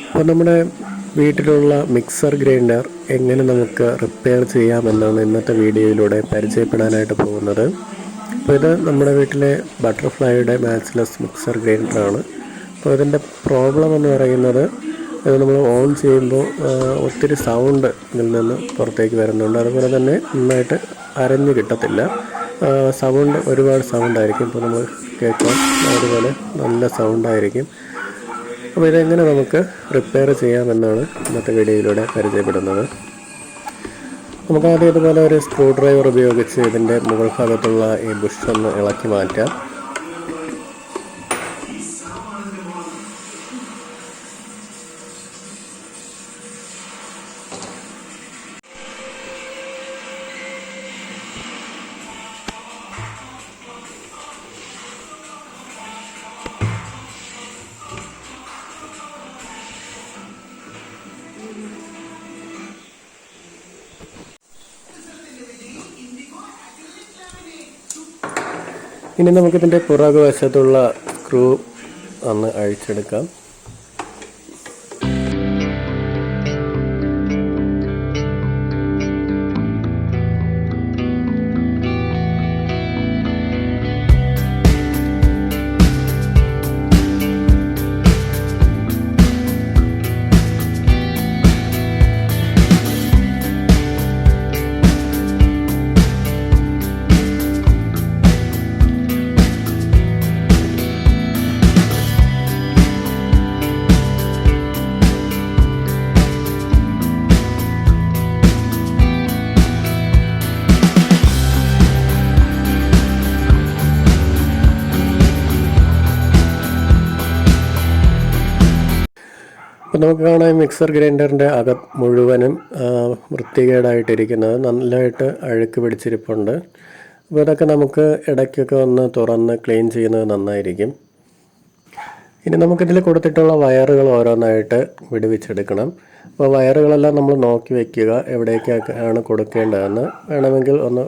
അപ്പോൾ നമ്മുടെ വീട്ടിലുള്ള മിക്സർ ഗ്രൈൻഡർ എങ്ങനെ നമുക്ക് റിപ്പയർ ചെയ്യാമെന്നാണ് ഇന്നത്തെ വീഡിയോയിലൂടെ പരിചയപ്പെടാനായിട്ട് പോകുന്നത്. അപ്പോൾ ഇത് നമ്മുടെ വീട്ടിലെ ബട്ടർഫ്ലൈയുടെ മാച്ച്ലെസ് മിക്സർ ഗ്രൈൻഡറാണ്. അപ്പോൾ ഇതിൻ്റെ പ്രോബ്ലം എന്ന് പറയുന്നത് ഇത് നമ്മൾ ഓൺ ചെയ്യുമ്പോൾ ഒത്തിരി സൗണ്ട് ഇതിൽ നിന്ന് പുറത്തേക്ക് വരുന്നുണ്ട്. അതുപോലെ തന്നെ നന്നായിട്ട് അരഞ്ഞ് കിട്ടത്തില്ല. ഒരുപാട് സൗണ്ടായിരിക്കും. ഇപ്പോൾ നമ്മൾ കേൾക്കാം, അതുപോലെ നല്ല സൗണ്ടായിരിക്കും. അപ്പോൾ ഇതെങ്ങനെ നമുക്ക് റിപ്പയർ ചെയ്യാമെന്നാണ് ഇന്നത്തെ വീഡിയോയിലൂടെ പരിചയപ്പെടുന്നത്. നമുക്ക് ആദ്യം ഇതുപോലെ ഒരു സ്ക്രൂ ഡ്രൈവർ ഉപയോഗിച്ച് ഇതിൻ്റെ മുകൾ ഭാഗത്തുള്ള ഈ ബുഷ് ഒന്ന് ഇളക്കി മാറ്റാം. ഇനി നമുക്കിതിൻ്റെ പുറകുവശത്തുള്ള സ്ക്രൂ ഒന്ന് അഴിച്ചെടുക്കാം. അപ്പോൾ നമുക്ക് കാണാം മിക്സർ ഗ്രൈൻഡറിൻ്റെ മുഴുവനും വൃത്തികേടായിട്ടിരിക്കുന്നത്, നല്ലതായിട്ട് അഴുക്ക് പിടിച്ചിരിപ്പുണ്ട്. അപ്പോൾ ഇതൊക്കെ നമുക്ക് ഇടയ്ക്കൊക്കെ ഒന്ന് തുറന്ന് ക്ലീൻ ചെയ്യുന്നത് നന്നായിരിക്കും. ഇനി നമുക്കിതിൽ കൊടുത്തിട്ടുള്ള വയറുകൾ ഓരോന്നായിട്ട് വിടുവിച്ചെടുക്കണം. അപ്പോൾ വയറുകളെല്ലാം നമ്മൾ നോക്കി വയ്ക്കുക, എവിടേക്കാണ് കൊടുക്കേണ്ടതെന്ന്. വേണമെങ്കിൽ ഒന്ന്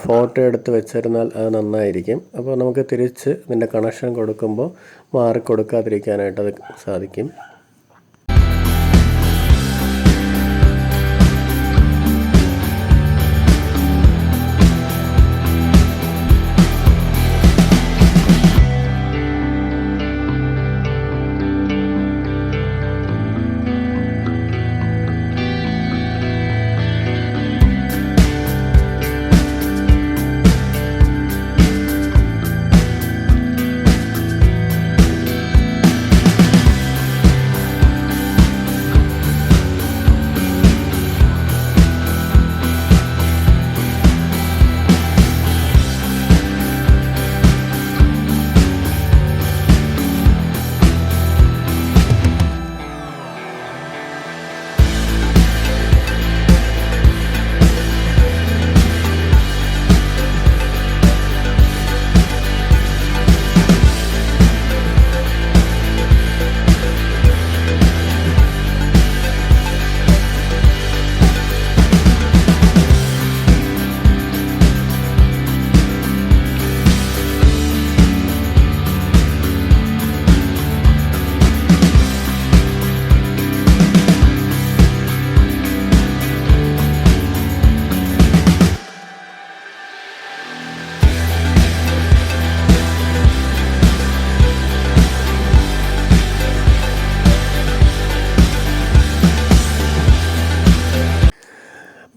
ഫോട്ടോ എടുത്ത് വെച്ചിരുന്നാൽ അത് നന്നായിരിക്കും. അപ്പോൾ നമുക്ക് തിരിച്ച് ഇതിൻ്റെ കണക്ഷൻ കൊടുക്കുമ്പോൾ മാറിക്കൊടുക്കാതിരിക്കാനായിട്ട് അത് സാധിക്കും.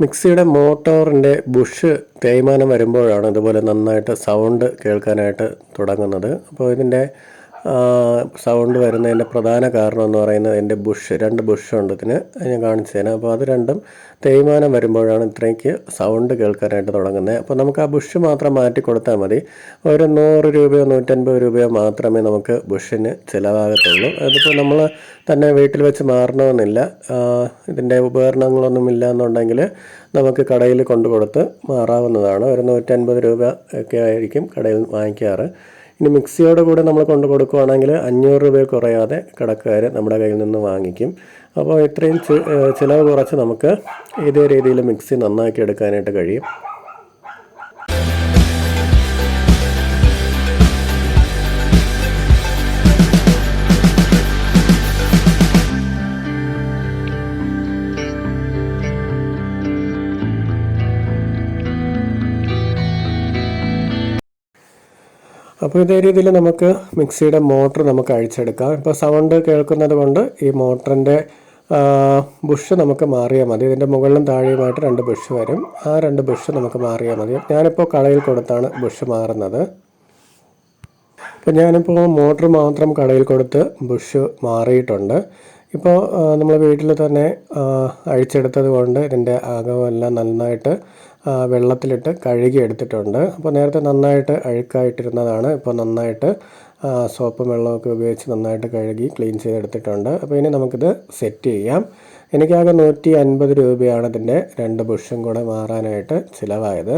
മിക്സിയുടെ മോട്ടോറിൻ്റെ ബുഷ് തേയ്മാനം വരുമ്പോഴാണ് ഇതുപോലെ നന്നായിട്ട് സൗണ്ട് കേൾക്കാനായിട്ട് തുടങ്ങുന്നത്. അപ്പോൾ ഇതിൻ്റെ സൗണ്ട് വരുന്നതിൻ്റെ പ്രധാന കാരണം എന്ന് പറയുന്നത് ഇതിൻ്റെ രണ്ട് ബുഷുണ്ട് ഇതിന്, ഞാൻ കാണിച്ചു തരാം. അപ്പോൾ അത് രണ്ടും തേയ്മാനം വരുമ്പോഴാണ് ഇത്രയ്ക്ക് സൗണ്ട് കേൾക്കാനായിട്ട് തുടങ്ങുന്നത്. അപ്പോൾ നമുക്ക് ആ ബുഷ് മാത്രം മാറ്റി കൊടുത്താൽ മതി. ഒരു 100 രൂപയോ 150 രൂപയോ മാത്രമേ നമുക്ക് ബുഷിന് ചിലവാകത്തുള്ളൂ. അതിപ്പോൾ നമ്മൾ തന്നെ വീട്ടിൽ വെച്ച് മാറണമെന്നില്ല. ഇതിൻ്റെ ഉപകരണങ്ങളൊന്നുമില്ല എന്നുണ്ടെങ്കിൽ നമുക്ക് കടയിൽ കൊണ്ടു കൊടുത്ത് മാറാവുന്നതാണ്. ഒരു 150 രൂപ ഒക്കെ ആയിരിക്കും കടയിൽ വാങ്ങിക്കാറ്. ഇനി മിക്സിയോട് കൂടെ നമ്മൾ കൊണ്ടു കൊടുക്കുകയാണെങ്കിൽ 500 രൂപയിൽ കുറയാതെ കടക്കാർ നമ്മുടെ കയ്യിൽ നിന്ന് വാങ്ങിക്കും. അപ്പോൾ ഇത്രയും ചിലവ് കുറച്ച് നമുക്ക് ഇതേ രീതിയിൽ മിക്സി നന്നാക്കി എടുക്കാനായിട്ട് കഴിയും. അപ്പോൾ ഇതേ രീതിയിൽ നമുക്ക് മിക്സിയുടെ മോട്ടർ നമുക്ക് അഴിച്ചെടുക്കാം. ഇപ്പോൾ സൗണ്ട് കേൾക്കുന്നത് കൊണ്ട് ഈ മോട്ടറിൻ്റെ ബുഷ് നമുക്ക് മാറിയാൽ മതി. ഇതിൻ്റെ മുകളിലും താഴെയുമായിട്ട് 2 ബുഷ് വരും. ആ 2 ബുഷ് നമുക്ക് മാറിയാൽ മതി. ഞാനിപ്പോൾ കടയിൽ കൊടുത്താണ് ബുഷ് മാറുന്നത്. ഇപ്പോൾ ഞാനിപ്പോൾ മോട്ടർ മാത്രം കടയിൽ കൊടുത്ത് ബുഷ് മാറിയിട്ടുണ്ട്. ഇപ്പോൾ നമ്മൾ വീട്ടിൽ തന്നെ അഴിച്ചെടുത്തത് കൊണ്ട് ഇതിൻ്റെ അകമെല്ലാം നന്നായിട്ട് വെള്ളത്തിലിട്ട് കഴുകി എടുത്തിട്ടുണ്ട്. അപ്പോൾ നേരത്തെ നന്നായിട്ട് അഴുക്കായിട്ടിരുന്നതാണ്. ഇപ്പോൾ നന്നായിട്ട് സോപ്പും വെള്ളമൊക്കെ ഉപയോഗിച്ച് നന്നായിട്ട് കഴുകി ക്ലീൻ ചെയ്തെടുത്തിട്ടുണ്ട്. അപ്പോൾ ഇനി നമുക്കിത് സെറ്റ് ചെയ്യാം. എനിക്കാകെ 150 രൂപയാണ് ഇതിൻ്റെ 2 ബുഷും കൂടെ മാറാനായിട്ട് ചിലവായത്.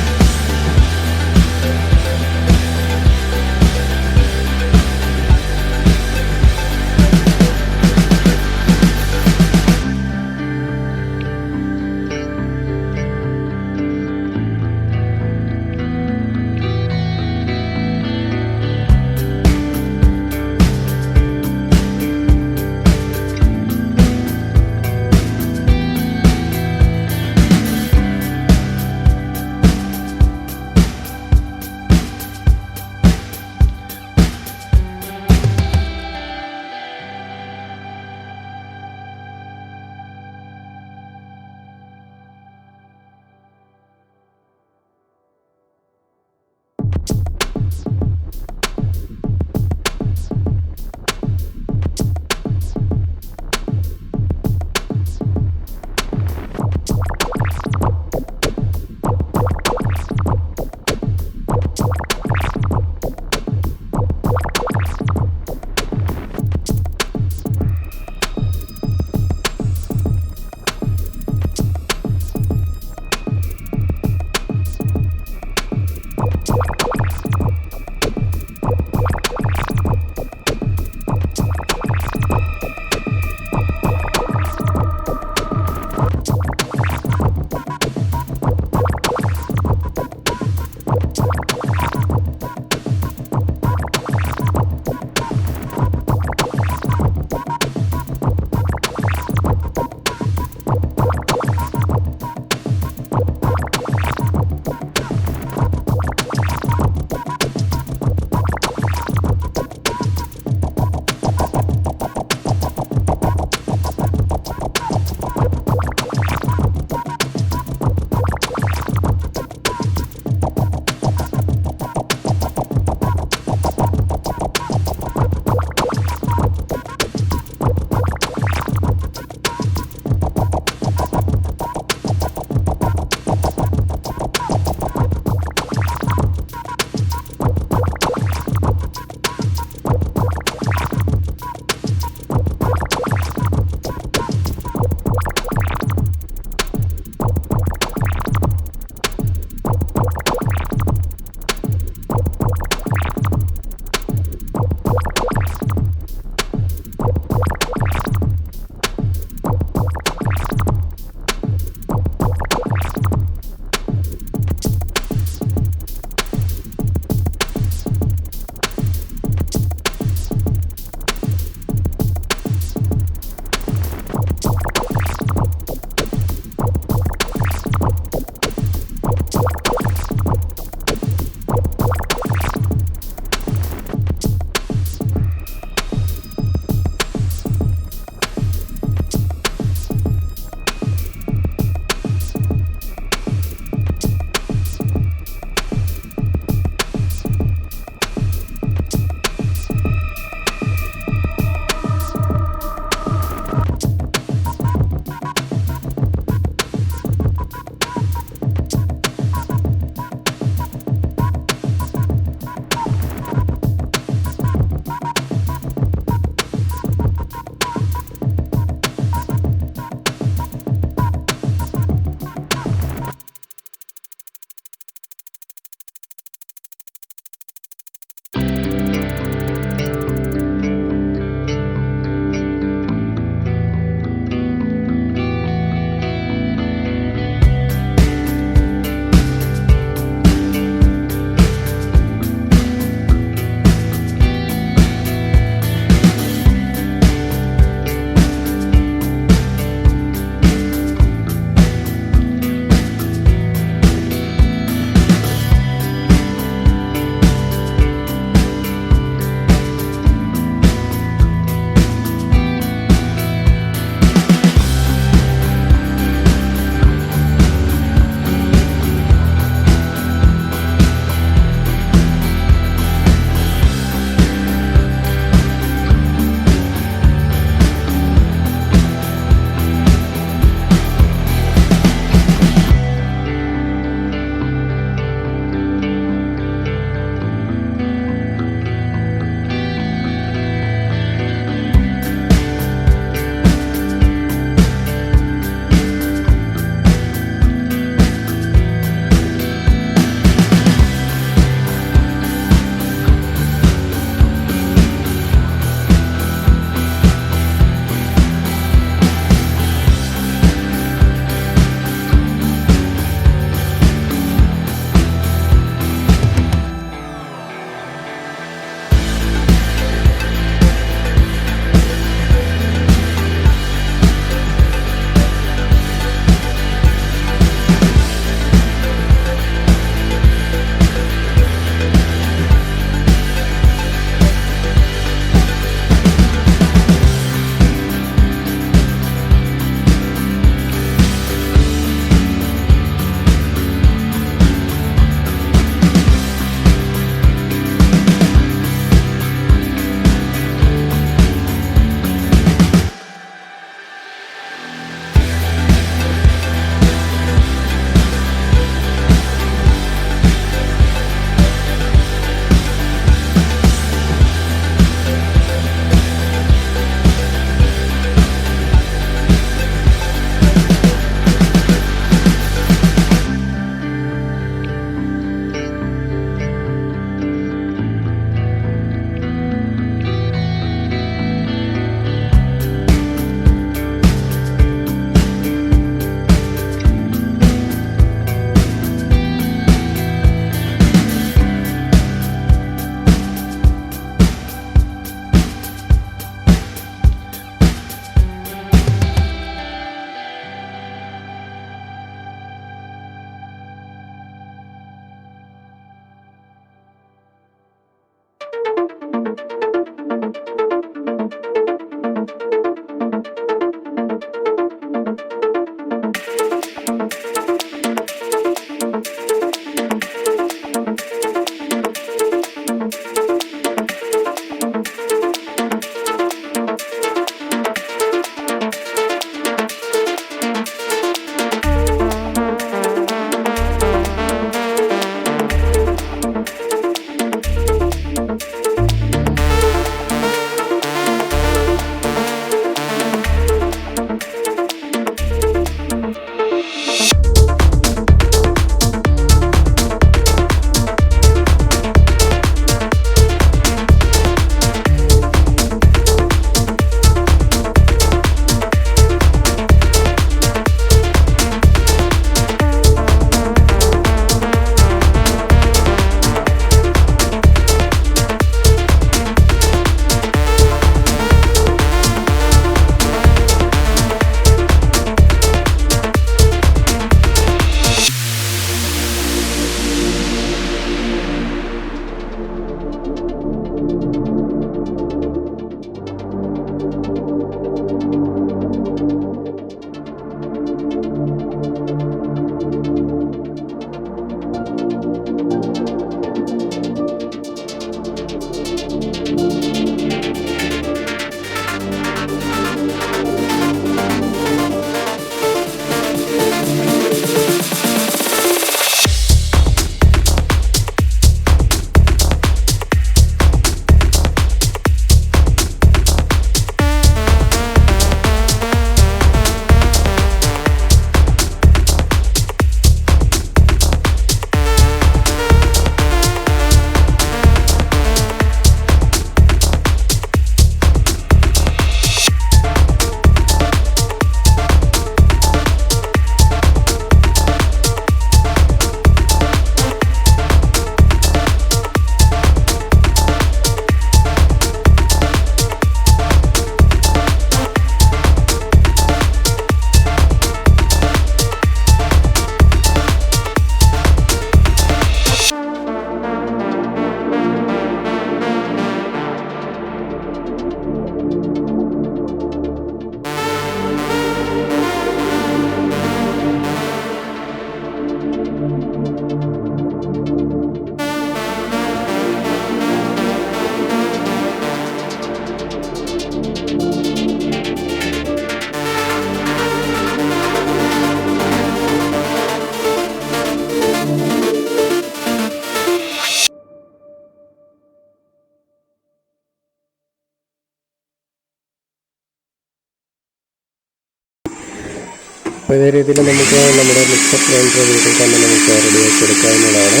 അപ്പോൾ ഇതേ രീതിയിൽ നമുക്ക് നമ്മുടെ മിക്സർ ഗ്രൈൻഡർ വീട്ടിൽ തന്നെ നമുക്ക് റെഡിയാക്കി എടുക്കാവുന്നതാണ്.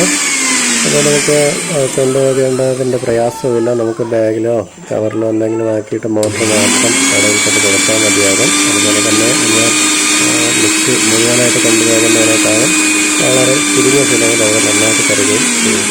അപ്പോൾ നമുക്ക് കൊണ്ടുപോകേണ്ടതിൻ്റെ പ്രയാസമില്ല. നമുക്ക് ബാഗിലോ കവറിലോ എന്തെങ്കിലും ആക്കിയിട്ട് മോട്ടർ മാത്രം കടയിൽ കൊണ്ട് കൊടുത്താൽ മതിയാകും. അതുപോലെ തന്നെ നമ്മൾ മിക്സി മുഴുവനായിട്ട് കൊണ്ടുപോകുന്നതിനേക്കാളും വളരെ ചുരുങ്ങിയ ചിലവിൽ അവർ നന്നായിട്ട് തരികയും ചെയ്യും.